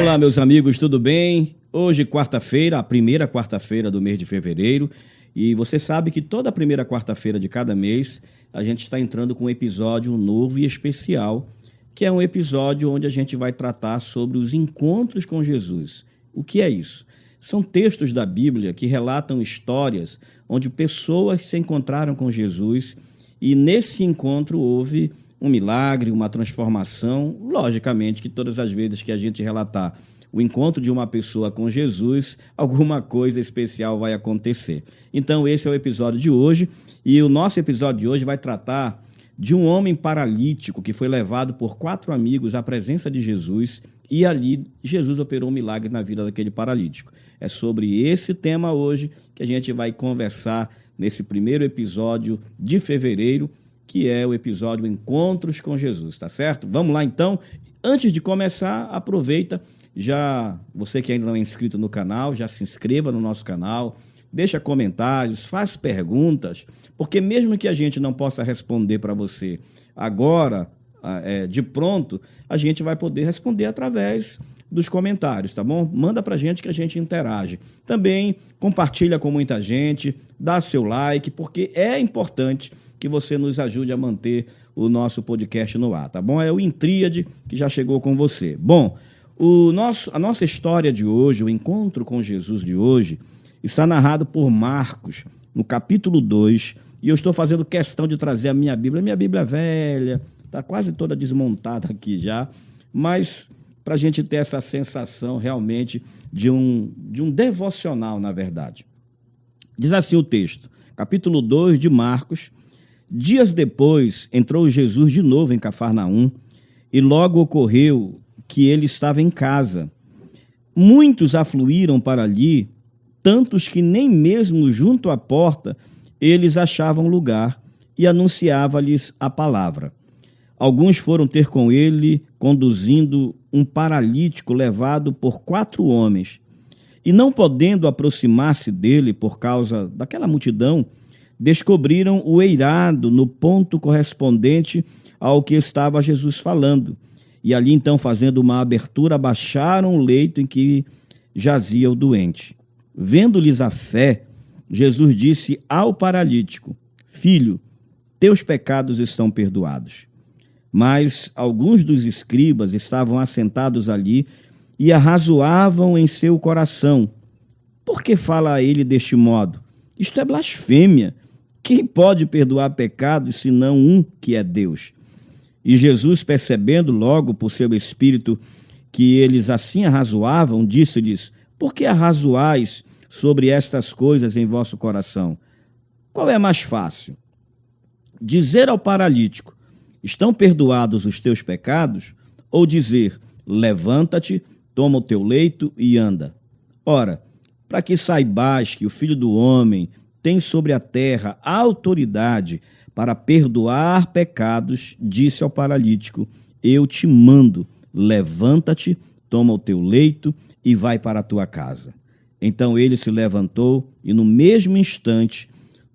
Olá, meus amigos, tudo bem? Hoje, quarta-feira, a primeira quarta-feira do mês de fevereiro. E você sabe que toda primeira quarta-feira de cada mês a gente está entrando com um episódio novo e especial, que é um episódio onde a gente vai tratar sobre os encontros com Jesus. O que é isso? São textos da Bíblia que relatam histórias onde pessoas se encontraram com Jesus e nesse encontro houve um milagre, uma transformação. Logicamente que todas as vezes que a gente relatar o encontro de uma pessoa com Jesus, alguma coisa especial vai acontecer. Então esse é o episódio de hoje, e o nosso episódio de hoje vai tratar de um homem paralítico que foi levado por 4 amigos à presença de Jesus, e ali Jesus operou um milagre na vida daquele paralítico. É sobre esse tema hoje que a gente vai conversar nesse primeiro episódio de fevereiro, que é o episódio Encontros com Jesus, tá certo? Vamos lá então. Antes de começar, aproveita, você que ainda não é inscrito no canal, já se inscreva no nosso canal, deixa comentários, faz perguntas, porque mesmo que a gente não possa responder para você agora, de pronto, a gente vai poder responder através dos comentários, tá bom? Manda pra gente que a gente interage. Também compartilha com muita gente, dá seu like, porque é importante que você nos ajude a manter o nosso podcast no ar, tá bom? É o Intríade que já chegou com você. Bom, a nossa história de hoje, o encontro com Jesus de hoje, está narrado por Marcos, no capítulo 2, e eu estou fazendo questão de trazer a minha Bíblia. Minha Bíblia é velha, está quase toda desmontada aqui já, mas para a gente ter essa sensação realmente de um devocional, na verdade. Diz assim o texto, capítulo 2 de Marcos: dias depois, entrou Jesus de novo em Cafarnaum, e logo ocorreu que ele estava em casa. Muitos afluíram para ali, tantos que nem mesmo junto à porta eles achavam lugar, e anunciava-lhes a palavra. Alguns foram ter com ele, conduzindo um paralítico levado por 4 homens. E não podendo aproximar-se dele por causa daquela multidão, descobriram o eirado no ponto correspondente ao que estava Jesus falando. E ali, então, fazendo uma abertura, abaixaram o leito em que jazia o doente. Vendo-lhes a fé, Jesus disse ao paralítico: filho, teus pecados estão perdoados. Mas alguns dos escribas estavam assentados ali e arrazoavam em seu coração: por que fala ele deste modo? Isto é blasfêmia. Quem pode perdoar pecados senão um, que é Deus? E Jesus, percebendo logo por seu espírito que eles assim arrazoavam, disse-lhes: por que arrazoais sobre estas coisas em vosso coração? Qual é mais fácil? Dizer ao paralítico: estão perdoados os teus pecados? Ou dizer: levanta-te, toma o teu leito e anda? Ora, para que saibais que o Filho do Homem tem sobre a terra a autoridade para perdoar pecados, disse ao paralítico: eu te mando, levanta-te, toma o teu leito e vai para a tua casa. Então ele se levantou e no mesmo instante,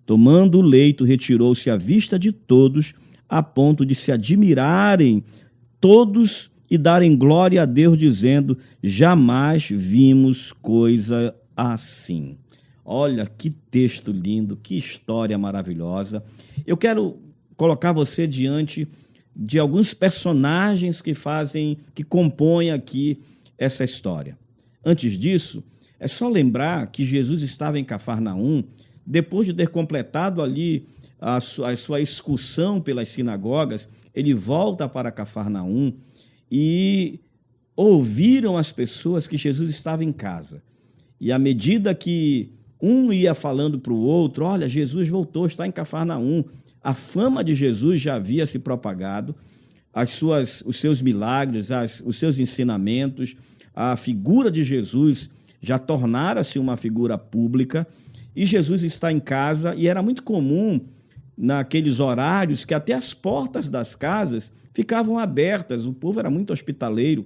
tomando o leito, retirou-se à vista de todos, a ponto de se admirarem todos e darem glória a Deus, dizendo: jamais vimos coisa assim. Olha que texto lindo, que história maravilhosa. Eu quero colocar você diante de alguns personagens que compõem aqui essa história. Antes disso, é só lembrar que Jesus estava em Cafarnaum, depois de ter completado ali a sua excursão pelas sinagogas, ele volta para Cafarnaum e ouviram as pessoas que Jesus estava em casa. E à medida que um ia falando para o outro: olha, Jesus voltou, está em Cafarnaum. A fama de Jesus já havia se propagado, os seus milagres, os seus ensinamentos, a figura de Jesus já tornara-se uma figura pública, e Jesus está em casa, e era muito comum naqueles horários que até as portas das casas ficavam abertas, o povo era muito hospitaleiro,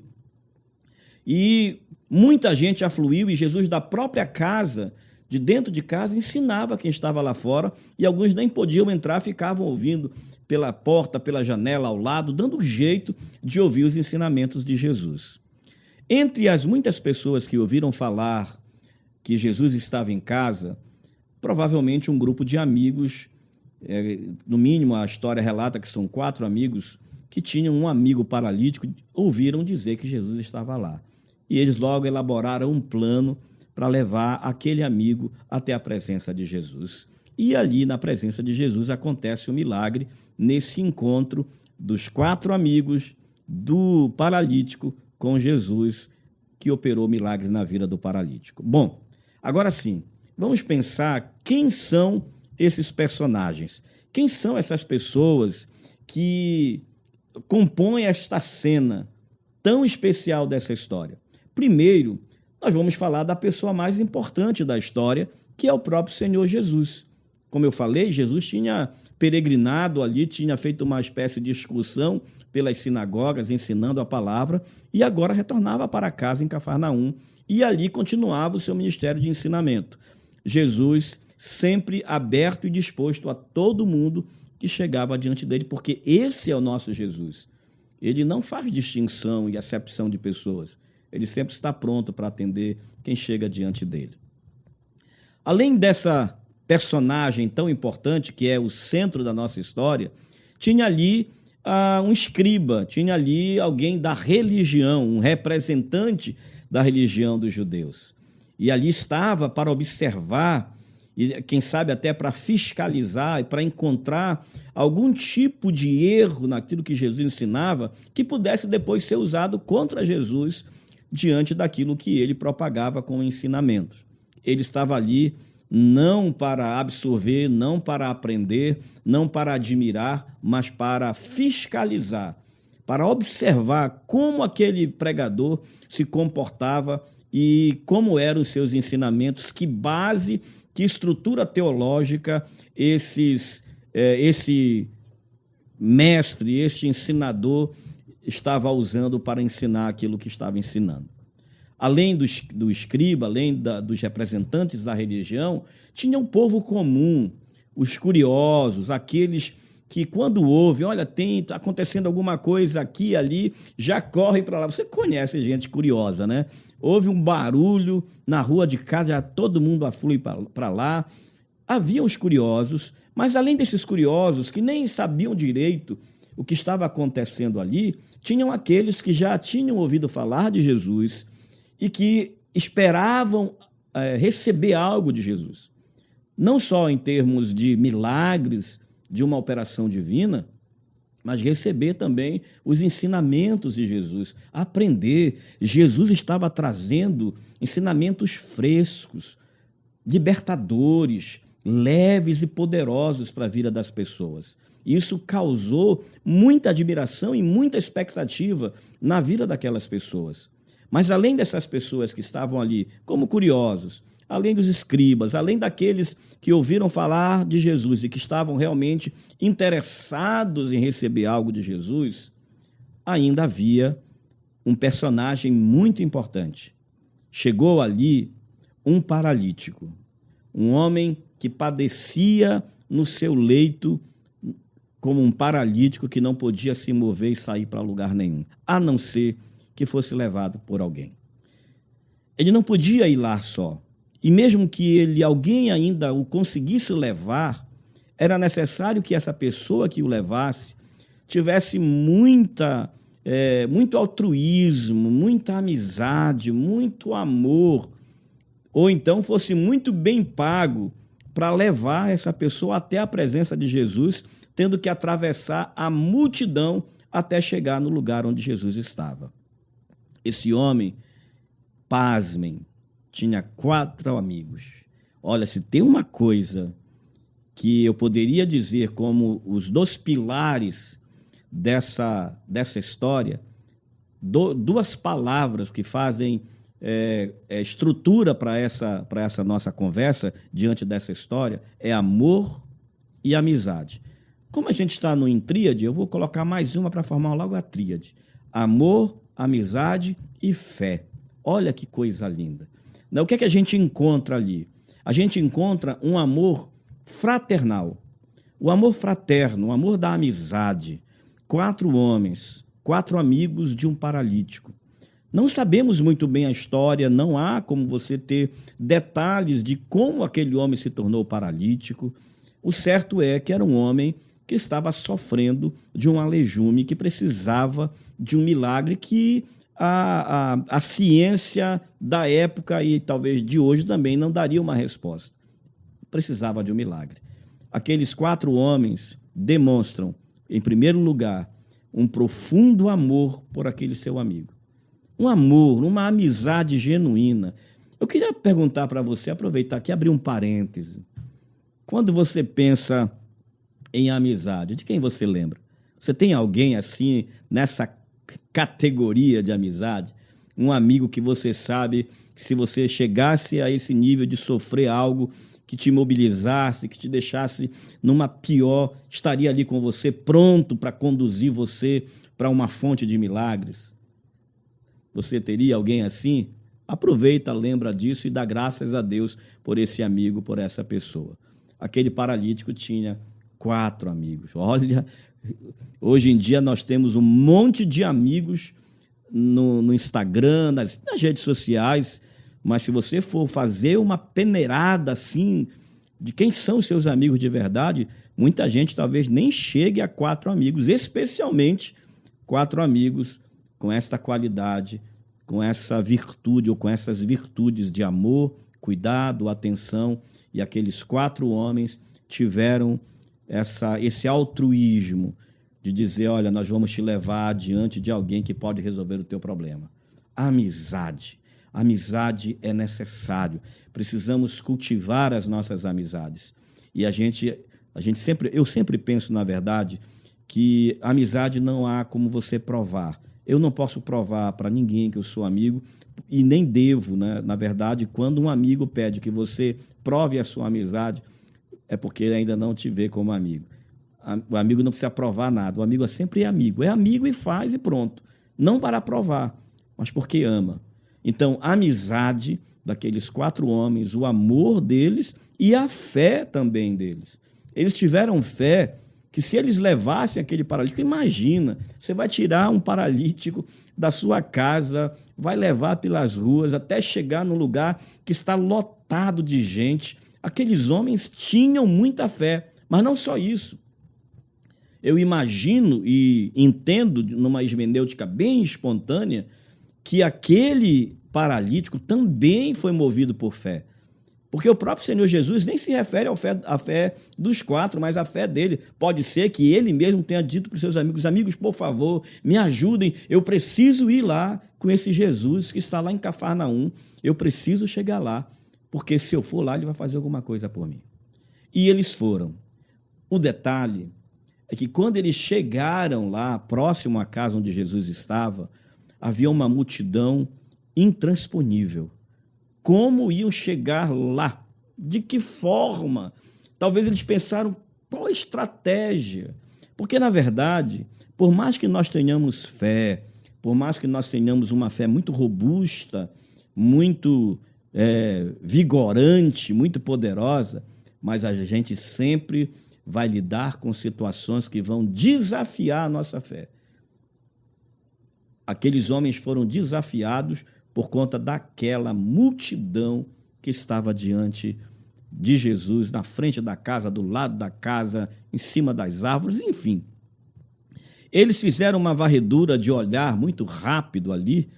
e muita gente afluiu, e Jesus da própria casa, de dentro de casa, ensinava quem estava lá fora, e alguns nem podiam entrar, ficavam ouvindo pela porta, pela janela ao lado, dando jeito de ouvir os ensinamentos de Jesus. Entre as muitas pessoas que ouviram falar que Jesus estava em casa, provavelmente um grupo de amigos, no mínimo a história relata que são 4 amigos que tinham um amigo paralítico, ouviram dizer que Jesus estava lá. E eles logo elaboraram um plano para levar aquele amigo até a presença de Jesus. E ali, na presença de Jesus, acontece o milagre, nesse encontro dos 4 amigos do paralítico com Jesus, que operou milagre na vida do paralítico. Bom, agora sim, vamos pensar quem são esses personagens. Quem são essas pessoas que compõem esta cena tão especial dessa história? Primeiro, nós vamos falar da pessoa mais importante da história, que é o próprio Senhor Jesus. Como eu falei, Jesus tinha peregrinado ali, tinha feito uma espécie de excursão pelas sinagogas, ensinando a palavra, e agora retornava para casa em Cafarnaum, e ali continuava o seu ministério de ensinamento. Jesus sempre aberto e disposto a todo mundo que chegava diante dele, porque esse é o nosso Jesus. Ele não faz distinção e acepção de pessoas. Ele sempre está pronto para atender quem chega diante dele. Além dessa personagem tão importante, que é o centro da nossa história, tinha ali um escriba, tinha ali alguém da religião, um representante da religião dos judeus. E ali estava para observar, e quem sabe até para fiscalizar e para encontrar algum tipo de erro naquilo que Jesus ensinava, que pudesse depois ser usado contra Jesus diante daquilo que ele propagava como ensinamento. Ele estava ali não para absorver, não para aprender, não para admirar, mas para fiscalizar, para observar como aquele pregador se comportava e como eram os seus ensinamentos, que base, que estrutura teológica esse mestre, este ensinador estava usando para ensinar aquilo que estava ensinando. Além do escriba, além dos representantes da religião, tinha um povo comum, os curiosos, aqueles que quando ouvem, olha, está acontecendo alguma coisa aqui, ali, já corre para lá. Você conhece gente curiosa, né? Houve um barulho na rua de casa, já todo mundo aflui para lá. Havia os curiosos, mas além desses curiosos, que nem sabiam direito o que estava acontecendo ali, tinham aqueles que já tinham ouvido falar de Jesus e que esperavam receber algo de Jesus. Não só em termos de milagres, de uma operação divina, mas receber também os ensinamentos de Jesus, aprender. Jesus estava trazendo ensinamentos frescos, libertadores, leves e poderosos para a vida das pessoas. Isso causou muita admiração e muita expectativa na vida daquelas pessoas. Mas além dessas pessoas que estavam ali como curiosos, além dos escribas, além daqueles que ouviram falar de Jesus e que estavam realmente interessados em receber algo de Jesus, ainda havia um personagem muito importante. Chegou ali um paralítico, um homem que padecia no seu leito como um paralítico que não podia se mover e sair para lugar nenhum, a não ser que fosse levado por alguém. Ele não podia ir lá só. E mesmo que alguém ainda o conseguisse levar, era necessário que essa pessoa que o levasse tivesse muito altruísmo, muita amizade, muito amor, ou então fosse muito bem pago para levar essa pessoa até a presença de Jesus, tendo que atravessar a multidão até chegar no lugar onde Jesus estava. Esse homem, pasmem, tinha 4 amigos. Olha, se tem uma coisa que eu poderia dizer como os 2 pilares dessa história, 2 palavras que fazem estrutura para essa nossa conversa diante dessa história, é amor e amizade. Como a gente está em tríade, eu vou colocar mais uma para formar logo a tríade. Amor, amizade e fé. Olha que coisa linda. O que é que a gente encontra ali? A gente encontra um amor fraternal. O amor fraterno, o amor da amizade. 4 homens, 4 amigos de um paralítico. Não sabemos muito bem a história, não há como você ter detalhes de como aquele homem se tornou paralítico. O certo é que era um homem que estava sofrendo de um aleijume, que precisava de um milagre que a ciência da época e talvez de hoje também não daria uma resposta. Precisava de um milagre. Aqueles 4 homens demonstram, em primeiro lugar, um profundo amor por aquele seu amigo. Um amor, uma amizade genuína. Eu queria perguntar para você, aproveitar aqui, abrir um parêntese. Quando você pensa em amizade, de quem você lembra? Você tem alguém assim, nessa categoria de amizade? Um amigo que você sabe que se você chegasse a esse nível de sofrer algo que te mobilizasse, que te deixasse numa pior, estaria ali com você, pronto para conduzir você para uma fonte de milagres? Você teria alguém assim? Aproveita, lembra disso e dá graças a Deus por esse amigo, por essa pessoa. Aquele paralítico tinha 4 amigos. Olha, hoje em dia nós temos um monte de amigos no Instagram, nas redes sociais, mas se você for fazer uma peneirada assim de quem são os seus amigos de verdade, muita gente talvez nem chegue a 4 amigos, especialmente 4 amigos com esta qualidade, com essa virtude ou com essas virtudes de amor, cuidado, atenção. E aqueles 4 homens tiveram esse altruísmo de dizer, olha, nós vamos te levar diante de alguém que pode resolver o teu problema. A amizade. A amizade é necessário. Precisamos cultivar as nossas amizades. E eu sempre penso, na verdade, que a amizade não há como você provar. Eu não posso provar para ninguém que eu sou amigo e nem devo, né? Na verdade, quando um amigo pede que você prove a sua amizade, é porque ele ainda não te vê como amigo. O amigo não precisa provar nada. O amigo sempre é amigo. É amigo e faz e pronto. Não para provar, mas porque ama. Então, a amizade daqueles 4 homens, o amor deles e a fé também deles. Eles tiveram fé que se eles levassem aquele paralítico, imagina, você vai tirar um paralítico da sua casa, vai levar pelas ruas até chegar num lugar que está lotado de gente. Aqueles homens tinham muita fé, mas não só isso. Eu imagino e entendo, numa hermenêutica bem espontânea, que aquele paralítico também foi movido por fé. Porque o próprio Senhor Jesus nem se refere à fé dos 4, mas à fé dele. Pode ser que ele mesmo tenha dito para os seus amigos, amigos, por favor, me ajudem, eu preciso ir lá com esse Jesus que está lá em Cafarnaum, eu preciso chegar lá, porque se eu for lá, ele vai fazer alguma coisa por mim. E eles foram. O detalhe é que quando eles chegaram lá, próximo à casa onde Jesus estava, havia uma multidão intransponível. Como iam chegar lá? De que forma? Talvez eles pensaram, qual a estratégia? Porque, na verdade, por mais que nós tenhamos fé, por mais que nós tenhamos uma fé muito robusta, muito vigorante, muito poderosa, mas a gente sempre vai lidar com situações que vão desafiar a nossa fé. Aqueles homens foram desafiados por conta daquela multidão que estava diante de Jesus, na frente da casa, do lado da casa, em cima das árvores, enfim. Eles fizeram uma varredura de olhar muito rápido ali,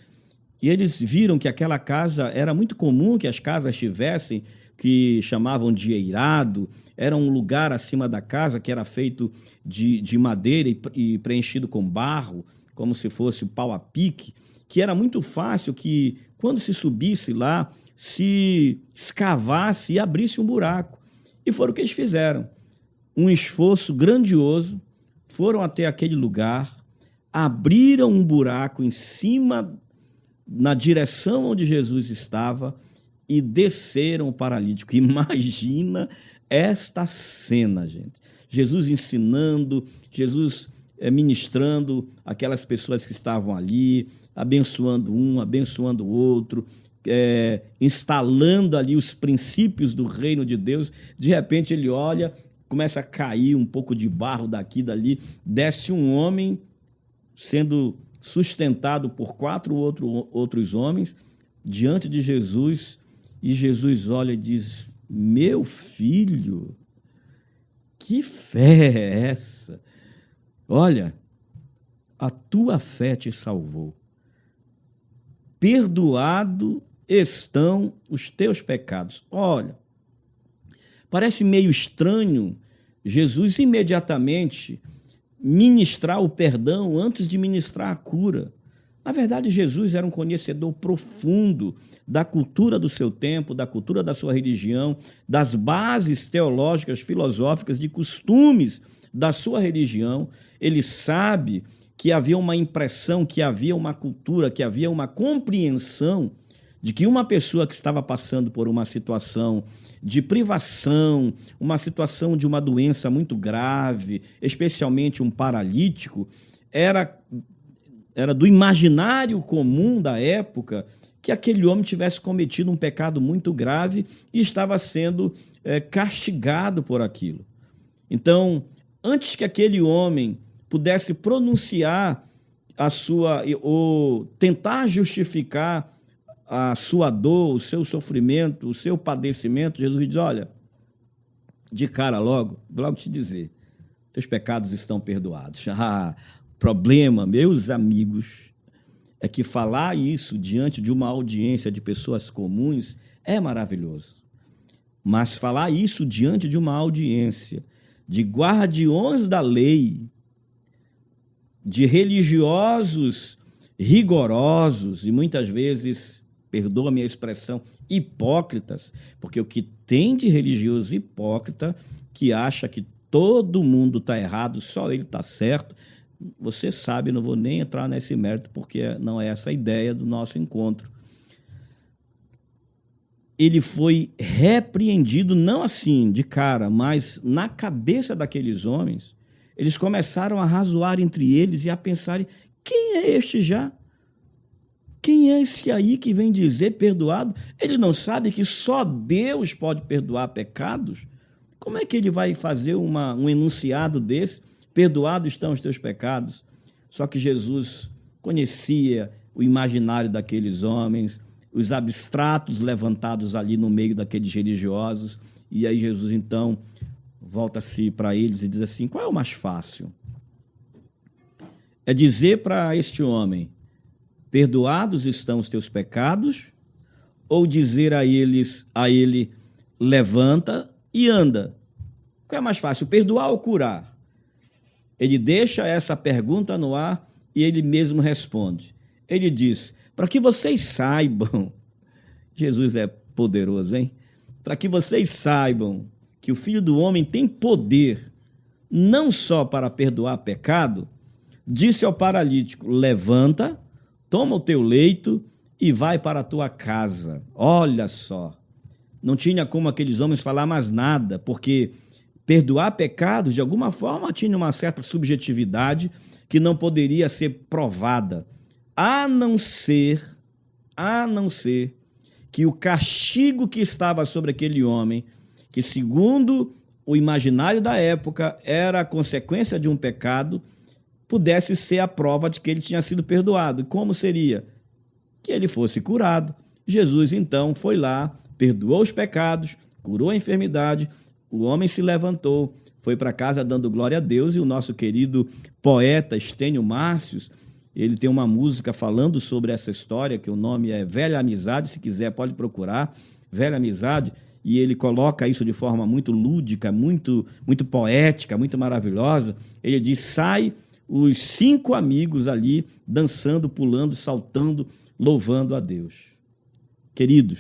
e eles viram que aquela casa, era muito comum que as casas tivessem, que chamavam de eirado, era um lugar acima da casa que era feito de madeira e preenchido com barro, como se fosse pau a pique, que era muito fácil que, quando se subisse lá, se escavasse e abrisse um buraco. E foi o que eles fizeram. Um esforço grandioso, foram até aquele lugar, abriram um buraco em cima, na direção onde Jesus estava, e desceram o paralítico. Imagina esta cena, gente. Jesus ensinando, Jesus ministrando aquelas pessoas que estavam ali, abençoando um, abençoando o outro, instalando ali os princípios do reino de Deus. De repente ele olha, começa a cair um pouco de barro daqui e dali, desce um homem sendo sustentado por outros homens, diante de Jesus, e Jesus olha e diz: meu filho, que fé é essa? Olha, a tua fé te salvou. Perdoado estão os teus pecados. Olha, parece meio estranho Jesus imediatamente ministrar o perdão antes de ministrar a cura. Na verdade, Jesus era um conhecedor profundo da cultura do seu tempo, da cultura da sua religião, das bases teológicas, filosóficas, de costumes da sua religião. Ele sabe que havia uma impressão, que havia uma cultura, que havia uma compreensão de que uma pessoa que estava passando por uma situação de privação, uma situação de uma doença muito grave, especialmente um paralítico, era do imaginário comum da época que aquele homem tivesse cometido um pecado muito grave e estava sendo castigado por aquilo. Então, antes que aquele homem pudesse pronunciar ou tentar justificar a sua dor, o seu sofrimento, o seu padecimento, Jesus diz: olha, de cara logo te dizer, teus pecados estão perdoados. Problema, meus amigos, é que falar isso diante de uma audiência de pessoas comuns é maravilhoso. Mas falar isso diante de uma audiência de guardiões da lei, de religiosos rigorosos e muitas vezes, perdoa-me a expressão, hipócritas, porque o que tem de religioso hipócrita que acha que todo mundo está errado, só ele está certo, você sabe, não vou nem entrar nesse mérito, porque não é essa a ideia do nosso encontro. Ele foi repreendido, não assim, de cara, mas na cabeça daqueles homens, eles começaram a razoar entre eles e a pensarem: quem é este já? Quem é esse aí que vem dizer perdoado? Ele não sabe que só Deus pode perdoar pecados? Como é que ele vai fazer um enunciado desse? Perdoados estão os teus pecados. Só que Jesus conhecia o imaginário daqueles homens, os abstratos levantados ali no meio daqueles religiosos. E aí Jesus, então, volta-se para eles e diz assim: qual é o mais fácil? É dizer para este homem: perdoados estão os teus pecados, ou dizer a ele, levanta e anda? Qual é mais fácil, perdoar ou curar? Ele deixa essa pergunta no ar e ele mesmo responde. Ele diz: para que vocês saibam, Jesus é poderoso, hein? Para que vocês saibam que o Filho do Homem tem poder, não só para perdoar pecado, disse ao paralítico: levanta, toma o teu leito e vai para a tua casa. Olha só, não tinha como aqueles homens falar mais nada, porque perdoar pecados, de alguma forma, tinha uma certa subjetividade que não poderia ser provada, a não ser que o castigo que estava sobre aquele homem, que segundo o imaginário da época era a consequência de um pecado, pudesse ser a prova de que ele tinha sido perdoado. E como seria? Que ele fosse curado. Jesus, então, foi lá, perdoou os pecados, curou a enfermidade, o homem se levantou, foi para casa dando glória a Deus, e o nosso querido poeta Estênio Márcios, ele tem uma música falando sobre essa história, que o nome é Velha Amizade, se quiser pode procurar, Velha Amizade, e ele coloca isso de forma muito lúdica, muito poética, muito maravilhosa. Ele diz: sai os 5 amigos ali, dançando, pulando, saltando, louvando a Deus. Queridos,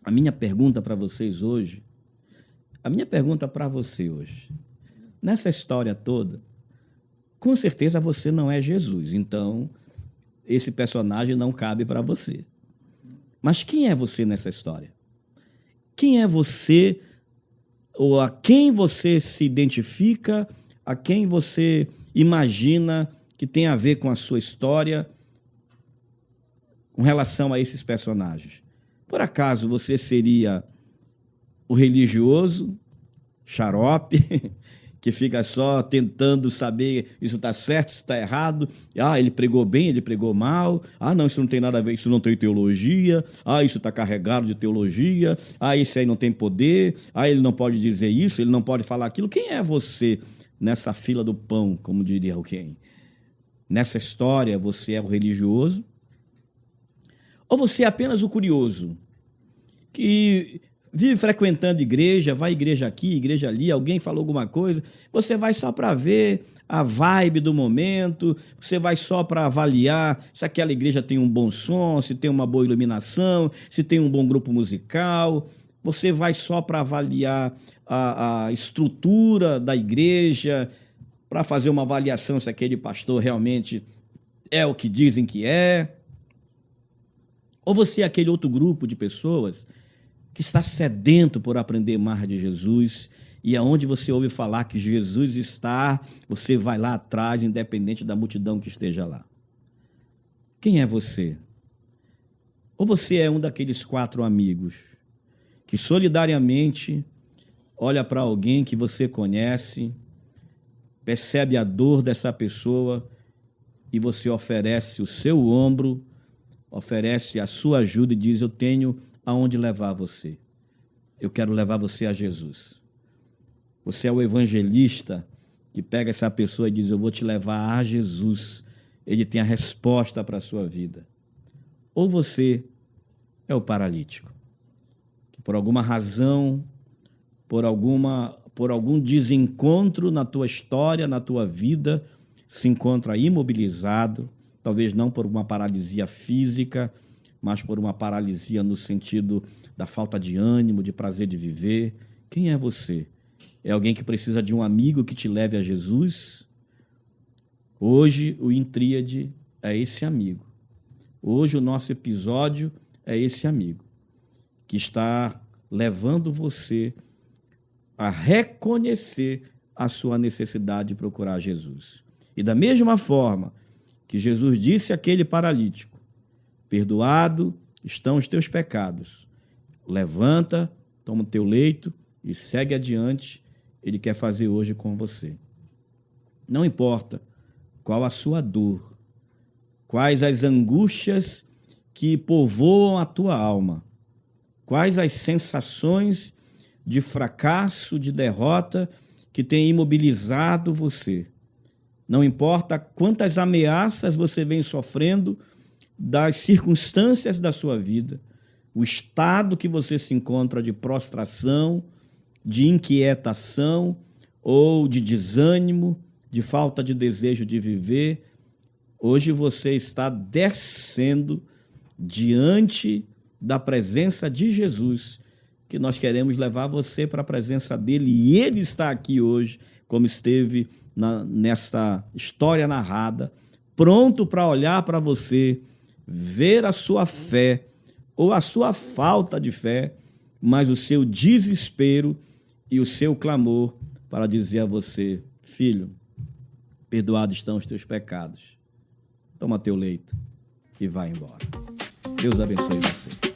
a minha pergunta para vocês hoje, nessa história toda, com certeza você não é Jesus, então esse personagem não cabe para você. Mas quem é você nessa história? Quem é você, ou a quem você se identifica, a quem você imagina que tem a ver com a sua história com relação a esses personagens? Por acaso você seria o religioso, xarope, que fica só tentando saber isso está certo, isso está errado. Ah, ele pregou bem, ele pregou mal. Ah, não, isso não tem nada a ver, isso não tem teologia. Ah, isso está carregado de teologia. Ah, esse aí não tem poder. Ah, ele não pode dizer isso, ele não pode falar aquilo. Quem é você nessa fila do pão, como diria alguém? Nessa história, você é o religioso? Ou você é apenas o curioso, que vive frequentando igreja, vai igreja aqui, igreja ali, alguém falou alguma coisa, você vai só para ver a vibe do momento, você vai só para avaliar se aquela igreja tem um bom som, se tem uma boa iluminação, se tem um bom grupo musical, você vai só para avaliar a estrutura da igreja, para fazer uma avaliação se aquele pastor realmente é o que dizem que é. Ou você é aquele outro grupo de pessoas que está sedento por aprender mais de Jesus, e aonde você ouve falar que Jesus está, você vai lá atrás, independente da multidão que esteja lá. Quem é você? Ou você é um daqueles 4 amigos que solidariamente olha para alguém que você conhece, percebe a dor dessa pessoa e você oferece o seu ombro, oferece a sua ajuda e diz: eu tenho aonde levar você. Eu quero levar você a Jesus. Você é o evangelista que pega essa pessoa e diz: eu vou te levar a Jesus. Ele tem a resposta para a sua vida. Ou você é o paralítico, que por alguma razão, por algum desencontro na tua história, na tua vida, se encontra imobilizado, talvez não por uma paralisia física, mas por uma paralisia no sentido da falta de ânimo, de prazer de viver. Quem é você? É alguém que precisa de um amigo que te leve a Jesus? Hoje o Intríade é esse amigo. Hoje o nosso episódio é esse amigo que está levando você a reconhecer a sua necessidade de procurar Jesus. E da mesma forma que Jesus disse àquele paralítico: perdoado estão os teus pecados. Levanta, toma o teu leito e segue adiante. Ele quer fazer hoje com você. Não importa qual a sua dor, quais as angústias que povoam a tua alma, quais as sensações de fracasso, de derrota que têm imobilizado você. Não importa quantas ameaças você vem sofrendo das circunstâncias da sua vida, o estado que você se encontra de prostração, de inquietação ou de desânimo, de falta de desejo de viver, hoje você está descendo diante da presença de Jesus, que nós queremos levar você para a presença dele, e ele está aqui hoje, como esteve nesta história narrada, pronto para olhar para você, ver a sua fé ou a sua falta de fé, mas o seu desespero e o seu clamor para dizer a você: filho, perdoados estão os teus pecados. Toma teu leito e vai embora. Deus abençoe você.